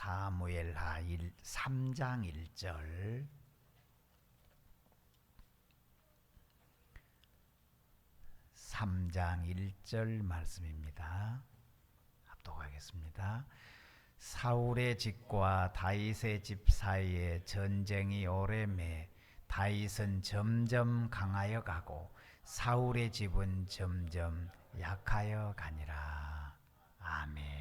사무엘하 3장 1절 3장 1절 말씀입니다. 합독하겠습니다. 사울의 집과 다윗의 집 사이에 전쟁이 오래매 다윗은 점점 강하여 가고 사울의 집은 점점 약하여 가니라. 아멘.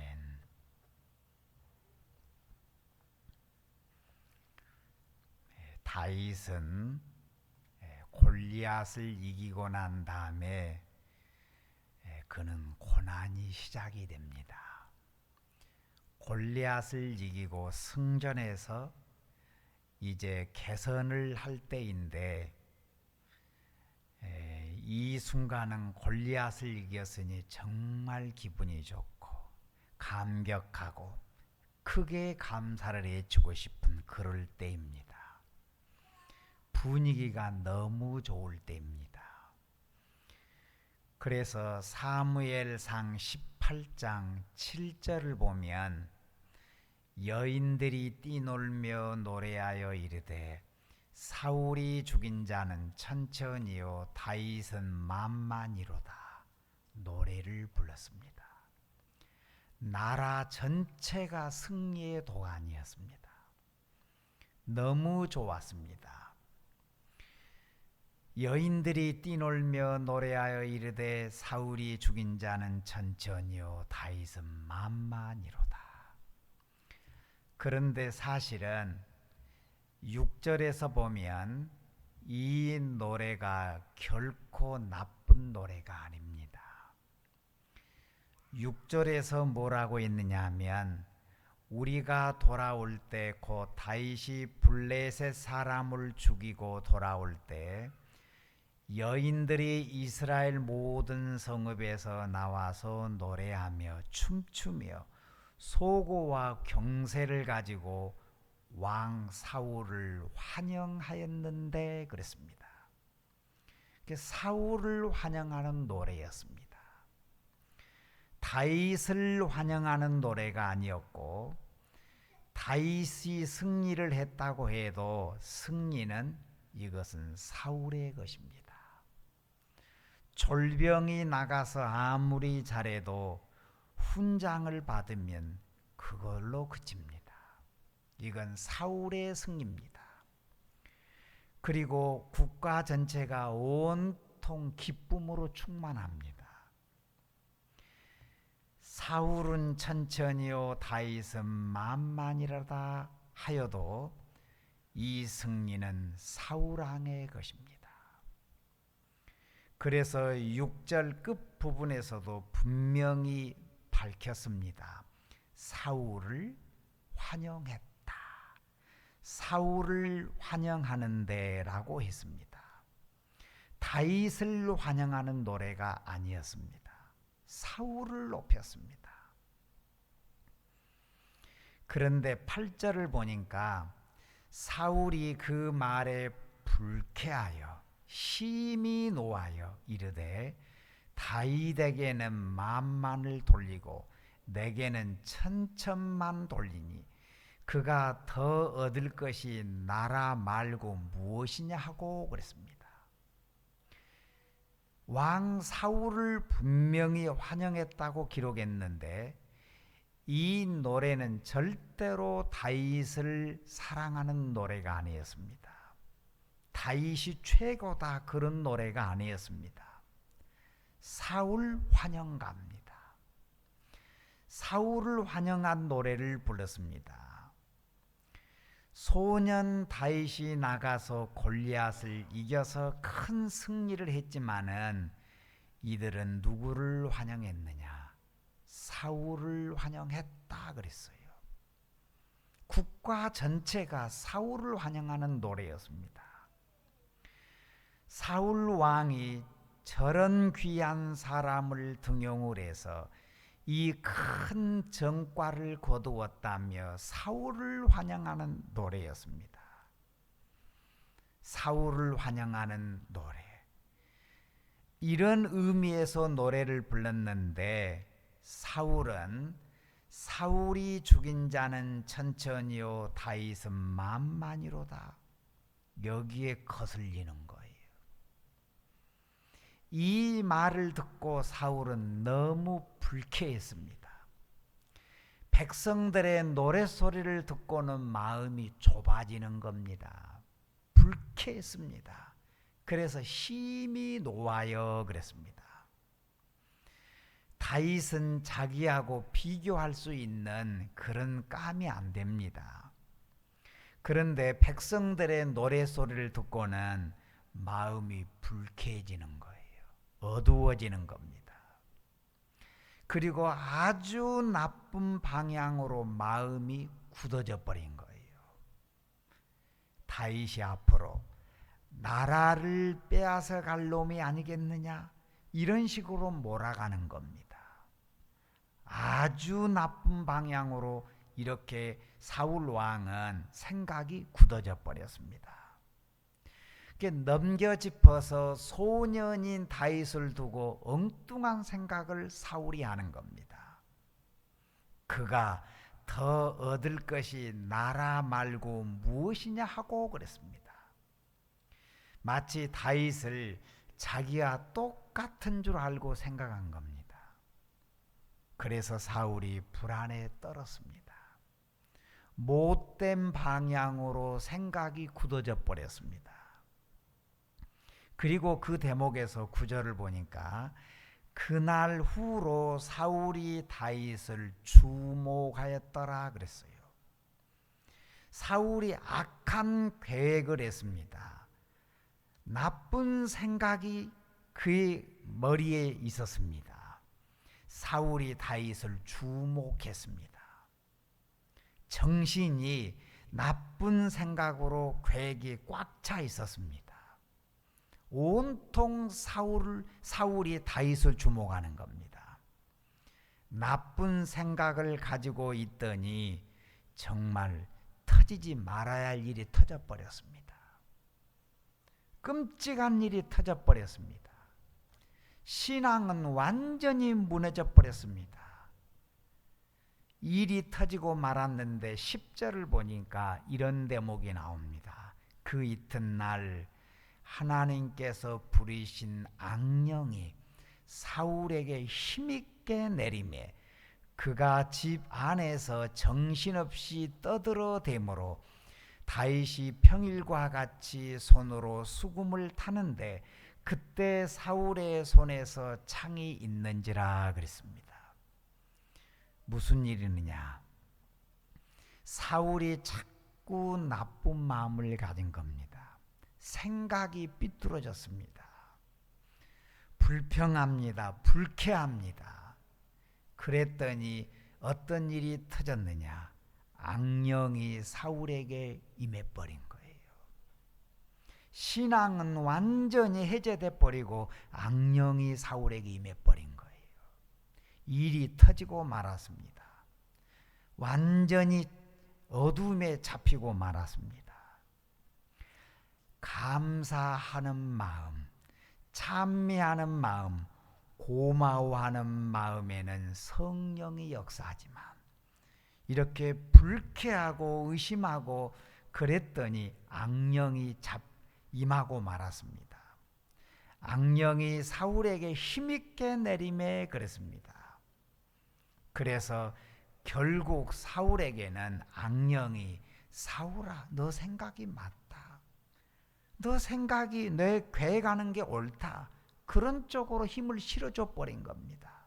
다윗은 골리앗을 이기고 난 다음에 그는 고난이 시작이 됩니다. 골리앗을 이기고 승전해서 이제 개선을 할 때인데 이 순간은 골리앗을 이겼으니 정말 기분이 좋고 감격하고 크게 감사를 해주고 싶은 그럴 때입니다. 분위기가 너무 좋을 때입니다. 그래서 사무엘상 18장 7절을 보면 여인들이 뛰놀며 노래하여 이르되 사울이 죽인 자는 천천히요 다윗은 만만이로다 노래를 불렀습니다. 나라 전체가 승리의 도가니였습니다. 너무 좋았습니다. 여인들이 뛰놀며 노래하여 이르되 사울이 죽인 자는 천천히요 다윗은 만만이로다. 그런데 사실은 6절에서 보면 이 노래가 결코 나쁜 노래가 아닙니다. 6절에서 뭐라고 했느냐 하면 우리가 돌아올 때 곧 다윗이 블레셋 사람을 죽이고 돌아올 때 여인들이 이스라엘 모든 성읍에서 나와서 노래하며 춤추며 소고와 경세를 가지고 왕 사울을 환영하였는데 그랬습니다. 사울을 환영하는 노래였습니다. 다윗을 환영하는 노래가 아니었고 다윗이 승리를 했다고 해도 승리는 이것은 사울의 것입니다. 졸병이 나가서 아무리 잘해도 훈장을 받으면 그걸로 그칩니다. 이건 사울의 승리입니다. 그리고 국가 전체가 온통 기쁨으로 충만합니다. 사울은 천천히요 다윗은 만만이라다 하여도 이 승리는 사울왕의 것입니다. 그래서 6절 끝부분에서도 분명히 밝혔습니다. 사울을 환영했다. 사울을 환영하는데 라고 했습니다. 다윗을 환영하는 노래가 아니었습니다. 사울을 높였습니다. 그런데 8절을 보니까 사울이 그 말에 불쾌하여 심히 노하여 이르되 다윗에게는 만만을 돌리고 내게는 천천만 돌리니 그가 더 얻을 것이 나라 말고 무엇이냐 하고 그랬습니다. 왕 사울을 분명히 환영했다고 기록했는데 이 노래는 절대로 다윗을 사랑하는 노래가 아니었습니다. 다윗이 최고다 그런 노래가 아니었습니다. 사울 환영가입니다. 사울을 환영한 노래를 불렀습니다. 소년 다윗이 나가서 골리앗을 이겨서 큰 승리를 했지만은 이들은 누구를 환영했느냐? 사울을 환영했다 그랬어요. 국가 전체가 사울을 환영하는 노래였습니다. 사울 왕이 저런 귀한 사람을 등용을 해서 이 큰 정과를 거두었다며 사울을 환영하는 노래였습니다. 사울을 환영하는 노래. 이런 의미에서 노래를 불렀는데 사울은 사울이 죽인 자는 천천히요 다윗은 만만이로다. 여기에 거슬리는 거예요. 이 말을 듣고 사울은 너무 불쾌했습니다. 백성들의 노랫소리를 듣고는 마음이 좁아지는 겁니다. 불쾌했습니다. 그래서 심히 노하여 그랬습니다. 다윗은 자기하고 비교할 수 있는 그런 감이 안 됩니다. 그런데 백성들의 노랫소리를 듣고는 마음이 불쾌해지는 거예요. 어두워지는 겁니다. 그리고 아주 나쁜 방향으로 마음이 굳어져 버린 거예요. 다윗이 앞으로 나라를 빼앗아 갈 놈이 아니겠느냐, 이런 식으로 몰아가는 겁니다. 아주 나쁜 방향으로 이렇게 사울 왕은 생각이 굳어져 버렸습니다. 넘겨짚어서 소년인 다윗을 두고 엉뚱한 생각을 사울이 하는 겁니다. 그가 더 얻을 것이 나라 말고 무엇이냐 하고 그랬습니다. 마치 다윗을 자기와 똑같은 줄 알고 생각한 겁니다. 그래서 사울이 불안에 떨었습니다. 못된 방향으로 생각이 굳어져 버렸습니다. 그리고 그 대목에서 9절을 보니까 그날 후로 사울이 다윗을 주목하였더라 그랬어요. 사울이 악한 계획을 했습니다. 나쁜 생각이 그의 머리에 있었습니다. 사울이 다윗을 주목했습니다. 정신이 나쁜 생각으로 계획이 꽉 차 있었습니다. 온통 사울이 다윗을 주목하는 겁니다. 나쁜 생각을 가지고 있더니 정말 터지지 말아야 할 일이 터져버렸습니다. 끔찍한 일이 터져버렸습니다. 신앙은 완전히 무너져 버렸습니다. 일이 터지고 말았는데 10절을 보니까 이런 대목이 나옵니다. 그 이튿날 하나님께서 부리신 악령이 사울에게 힘있게 내리매 그가 집 안에서 정신없이 떠들어대므로 다윗이 평일과 같이 손으로 수금을 타는데 그때 사울의 손에서 창이 있는지라 그랬습니다. 무슨 일이느냐? 사울이 자꾸 나쁜 마음을 가진 겁니다. 생각이 삐뚤어졌습니다. 불평합니다. 불쾌합니다. 그랬더니 어떤 일이 터졌느냐? 악령이 사울에게 임해버린 거예요. 신앙은 완전히 해제돼 버리고 악령이 사울에게 임해버린 거예요. 일이 터지고 말았습니다. 완전히 어둠에 잡히고 말았습니다. 감사하는 마음, 찬미하는 마음, 고마워하는 마음에는 성령이 역사하지만 이렇게 불쾌하고 의심하고 그랬더니 악령이 임하고 말았습니다. 악령이 사울에게 힘있게 내림에 그랬습니다. 그래서 결국 사울에게는 악령이 사울아, 너 생각이 맞다. 너 생각이 내 계획하는 게 옳다. 그런 쪽으로 힘을 실어줘 버린 겁니다.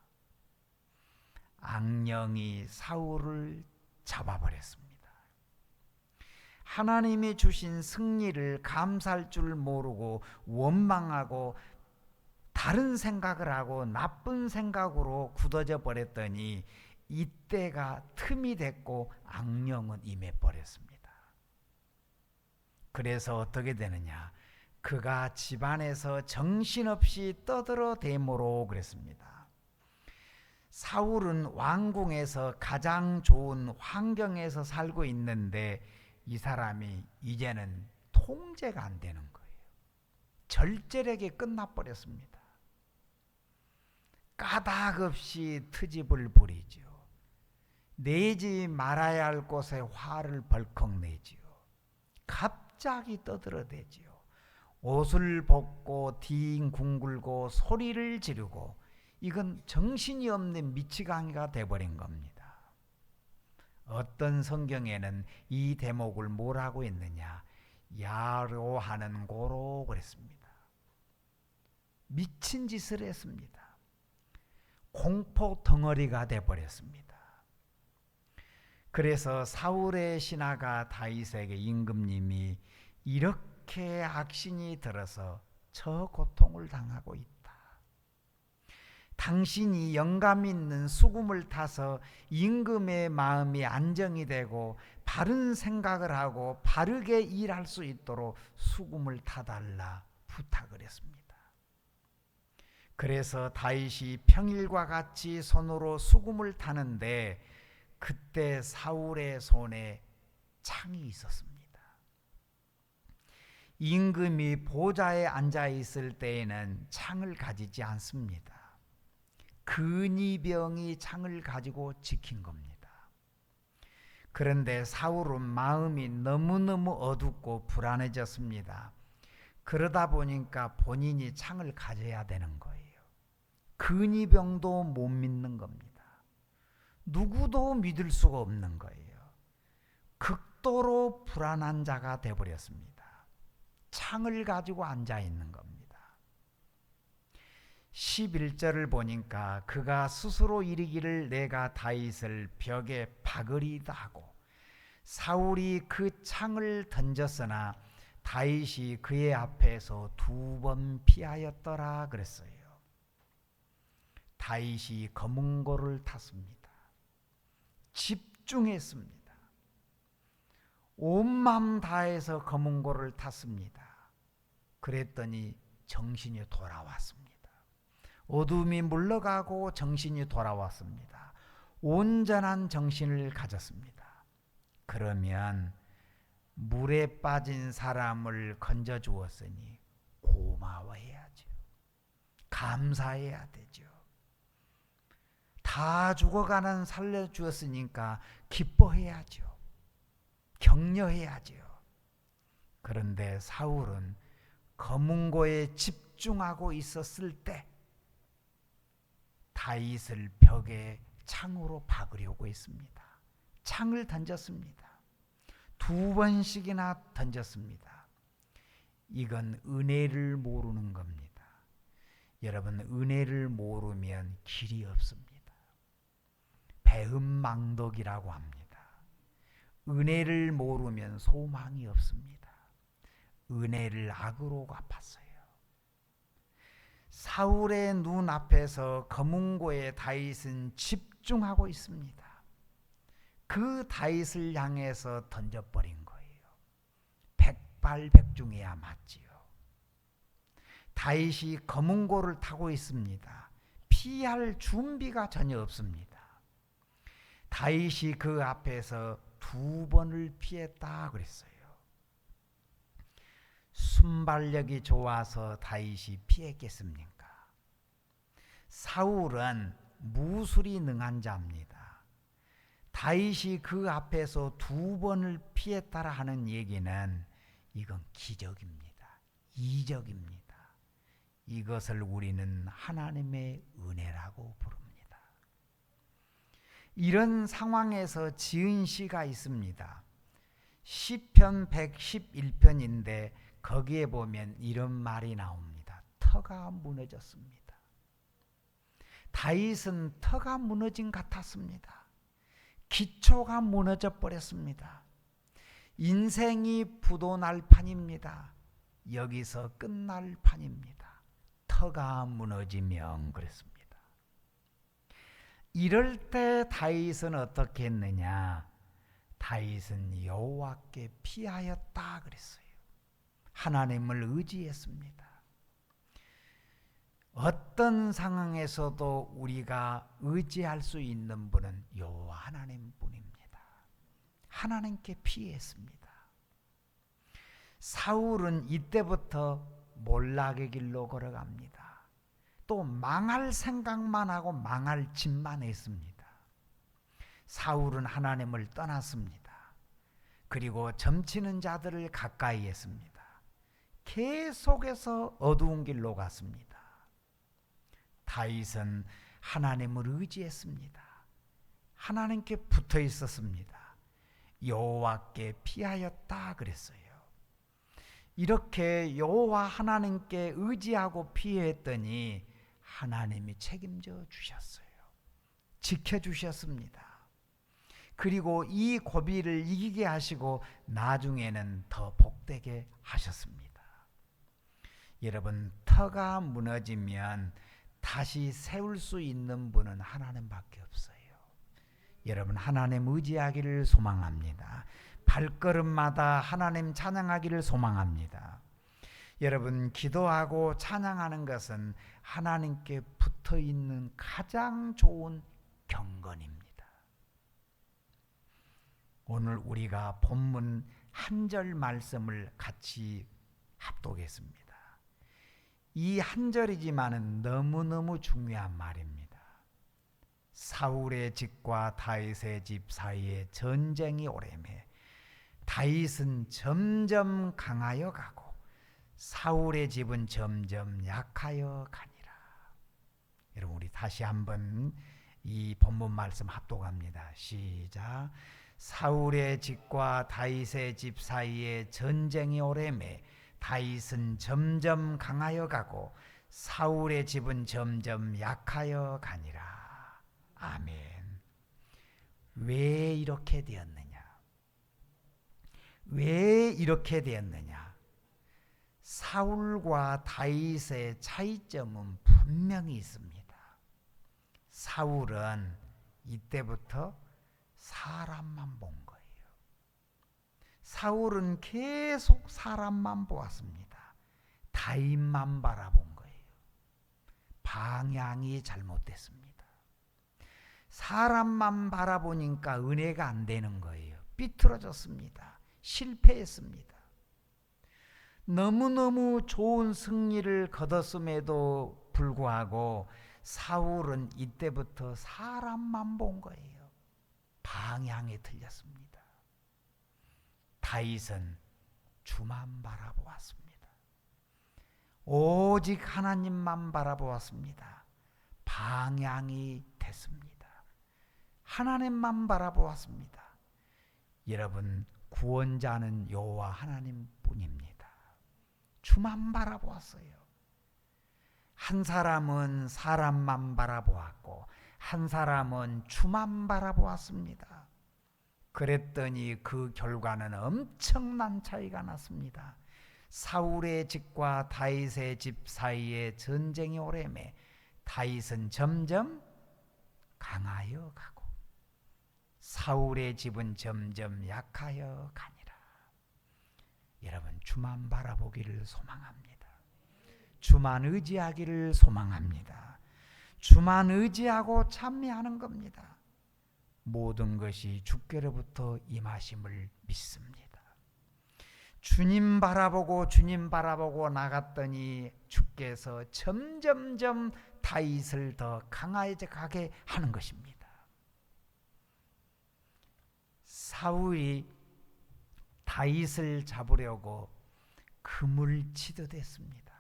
악령이 사울을 잡아버렸습니다. 하나님이 주신 승리를 감사할 줄 모르고 원망하고 다른 생각을 하고 나쁜 생각으로 굳어져 버렸더니 이때가 틈이 됐고 악령은 임해버렸습니다. 그래서 어떻게 되느냐? 그가 집안에서 정신없이 떠들어대므로 그랬습니다. 사울은 왕궁에서 가장 좋은 환경에서 살고 있는데 이 사람이 이제는 통제가 안 되는 거예요. 절제력이 끝나버렸습니다. 까닭없이 트집을 부리죠. 내지 말아야 할 곳에 화를 벌컥 내지요. 갑자기 떠들어대지요. 옷을 벗고 뒹굴고 소리를 지르고, 이건 정신이 없는 미치광이가 돼버린 겁니다. 어떤 성경에는 이 대목을 뭐라고 했느냐, 야로하는 고로 그랬습니다. 미친 짓을 했습니다. 공포 덩어리가 돼버렸습니다. 그래서 사울의 신하가 다윗에게, 임금님이 이렇게 악신이 들어서 저 고통을 당하고 있다. 당신이 영감 있는 수금을 타서 임금의 마음이 안정이 되고 바른 생각을 하고 바르게 일할 수 있도록 수금을 타달라 부탁을 했습니다. 그래서 다윗이 평일과 같이 손으로 수금을 타는데 그때 사울의 손에 창이 있었습니다. 임금이 보좌에 앉아 있을 때에는 창을 가지지 않습니다. 근위병이 창을 가지고 지킨 겁니다. 그런데 사울은 마음이 너무너무 어둡고 불안해졌습니다. 그러다 보니까 본인이 창을 가져야 되는 거예요. 근위병도 못 믿는 겁니다. 누구도 믿을 수가 없는 거예요. 극도로 불안한 자가 되어버렸습니다. 창을 가지고 앉아 있는 겁니다. 11절을 보니까 그가 스스로 이르기를 내가 다윗을 벽에 박으리다 하고 사울이 그 창을 던졌으나 다윗이 그의 앞에서 2번 피하였더라 그랬어요. 다윗이 검은고를 탔습니다. 집중했습니다. 온 마음 다해서 검은고를 탔습니다. 그랬더니 정신이 돌아왔습니다. 어둠이 물러가고 정신이 돌아왔습니다. 온전한 정신을 가졌습니다. 그러면 물에 빠진 사람을 건져 주었으니 고마워해야죠. 감사해야 되죠. 다 죽어가는 살려주었으니까 기뻐해야죠. 격려해야죠. 그런데 사울은 검은고에 집중하고 있었을 때 다윗을 벽에 창으로 박으려고 했습니다. 창을 던졌습니다. 2번씩이나 던졌습니다. 이건 은혜를 모르는 겁니다. 여러분, 은혜를 모르면 길이 없습니다. 배은망덕이라고 합니다. 은혜를 모르면 소망이 없습니다. 은혜를 악으로 갚았어요. 사울의 눈앞에서 검은고에 다윗은 집중하고 있습니다. 그 다윗을 향해서 던져버린 거예요. 백발백중해야 맞지요. 다윗이 검은고를 타고 있습니다. 피할 준비가 전혀 없습니다. 다윗이 그 앞에서 2번을 피했다 그랬어요. 순발력이 좋아서 다윗이 피했겠습니까? 사울은 무술이 능한 자입니다. 다윗이 그 앞에서 2번을 피했다라 하는 얘기는 이건 기적입니다. 이적입니다. 이것을 우리는 하나님의 은혜라고 부릅니다. 이런 상황에서 지은 시가 있습니다. 시편 111편인데 거기에 보면 이런 말이 나옵니다. 터가 무너졌습니다. 다윗은 터가 무너진 것 같았습니다. 기초가 무너져 버렸습니다. 인생이 부도날 판입니다. 여기서 끝날 판입니다. 터가 무너지면 그랬습니다. 이럴 때 다윗은 어떻게 했느냐? 다윗은 여호와께 피하였다 그랬어요. 하나님을 의지했습니다. 어떤 상황에서도 우리가 의지할 수 있는 분은 여호와 하나님뿐입니다. 하나님께 피했습니다. 사울은 이때부터 몰락의 길로 걸어갑니다. 또 망할 생각만 하고 망할 짓만 했습니다. 사울은 하나님을 떠났습니다. 그리고 점치는 자들을 가까이 했습니다. 계속해서 어두운 길로 갔습니다. 다윗은 하나님을 의지했습니다. 하나님께 붙어 있었습니다. 여호와께 피하였다 그랬어요. 이렇게 여호와 하나님께 의지하고 피했더니 하나님이 책임져 주셨어요. 지켜주셨습니다. 그리고 이 고비를 이기게 하시고 나중에는 더 복되게 하셨습니다. 여러분, 터가 무너지면 다시 세울 수 있는 분은 하나님밖에 없어요. 여러분, 하나님 의지하기를 소망합니다. 발걸음마다 하나님 찬양하기를 소망합니다. 여러분, 기도하고 찬양하는 것은 하나님께 붙어 있는 가장 좋은 경건입니다. 오늘 우리가 본문 한 절 말씀을 같이 합독했습니다. 이 한 절이지만은 너무너무 중요한 말입니다. 사울의 집과 다윗의 집 사이에 전쟁이 오래매 다윗은 점점 강하여 가고 사울의 집은 점점 약하여 가니라. 여러분, 우리 다시 한번 이 본문 말씀 합독합니다. 시작. 사울의 집과 다윗의 집 사이에 전쟁이 오래매 다윗은 점점 강하여 가고 사울의 집은 점점 약하여 가니라. 아멘. 왜 이렇게 되었느냐? 왜 이렇게 되었느냐? 사울과 다윗의 차이점은 분명히 있습니다. 사울은 이때부터 사람만 본 거예요. 사울은 계속 사람만 보았습니다. 다윗만 바라본 거예요. 방향이 잘못됐습니다. 사람만 바라보니까 은혜가 안 되는 거예요. 삐뚤어졌습니다. 실패했습니다. 너무너무 좋은 승리를 거뒀음에도 불구하고 사울은 이때부터 사람만 본 거예요. 방향이 틀렸습니다. 다윗은 주만 바라보았습니다. 오직 하나님만 바라보았습니다. 방향이 됐습니다. 하나님만 바라보았습니다. 여러분, 구원자는 여호와 하나님뿐입니다. 주만 바라보았어요. 한 사람은 사람만 바라보았고 한 사람은 주만 바라보았습니다. 그랬더니 그 결과는 엄청난 차이가 났습니다. 사울의 집과 다윗의 집 사이에 전쟁이 오래매 다윗은 점점 강하여 가고 사울의 집은 점점 약하여 가니라. 여러분, 주만 바라보기를 소망합니다. 주만 의지하기를 소망합니다. 주만 의지하고 찬미하는 겁니다. 모든 것이 주께로부터 임하심을 믿습니다. 주님 바라보고 나갔더니 주께서 점점점 다윗을 더 강하게 가게 하는 것입니다. 사울이 다윗을 잡으려고 그물 치듯 했습니다.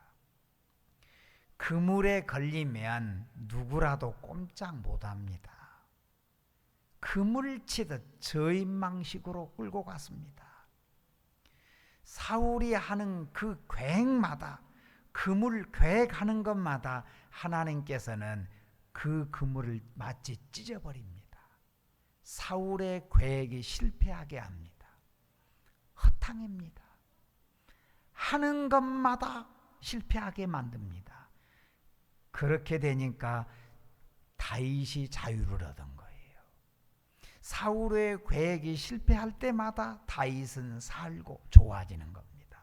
그물에 걸리면 누구라도 꼼짝 못합니다. 그물 치듯 저인망식으로 끌고 갔습니다. 사울이 하는 그 계획마다 그물 계획하는 것마다 하나님께서는 그 그물을 마치 찢어버립니다. 사울의 계획이 실패하게 합니다. 허탕입니다. 하는 것마다 실패하게 만듭니다. 그렇게 되니까 다윗이 자유를 얻은 거예요. 사울의 계획이 실패할 때마다 다윗은 살고 좋아지는 겁니다.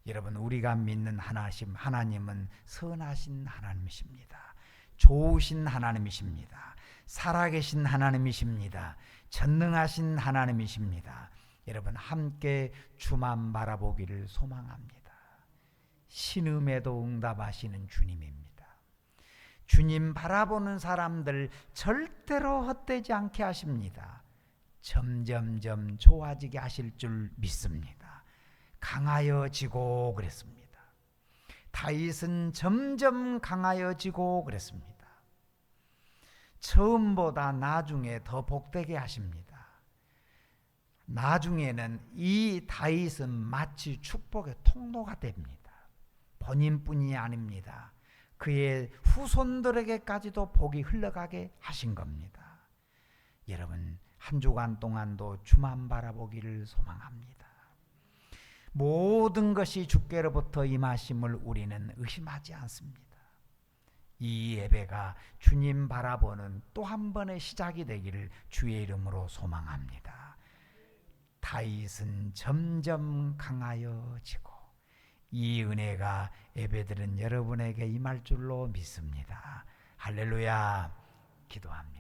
여러분, 우리가 믿는 하나님은 선하신 하나님이십니다. 좋으신 하나님이십니다. 살아계신 하나님이십니다. 전능하신 하나님이십니다. 여러분, 함께 주만 바라보기를 소망합니다. 신음에도 응답하시는 주님입니다. 주님 바라보는 사람들 절대로 헛되지 않게 하십니다. 점점점 좋아지게 하실 줄 믿습니다. 강하여지고 그랬습니다. 다윗은 점점 강하여지고 그랬습니다. 처음보다 나중에 더 복되게 하십니다. 나중에는 이 다윗은 마치 축복의 통로가 됩니다. 본인뿐이 아닙니다. 그의 후손들에게까지도 복이 흘러가게 하신 겁니다. 여러분, 한 주간 동안도 주만 바라보기를 소망합니다. 모든 것이 주께로부터 임하심을 우리는 의심하지 않습니다. 이 예배가 주님 바라보는 또 한 번의 시작이 되기를 주의 이름으로 소망합니다. 다윗은 점점 강하여지고 이 은혜가 예배드린 여러분에게 임할 줄로 믿습니다. 할렐루야. 기도합니다.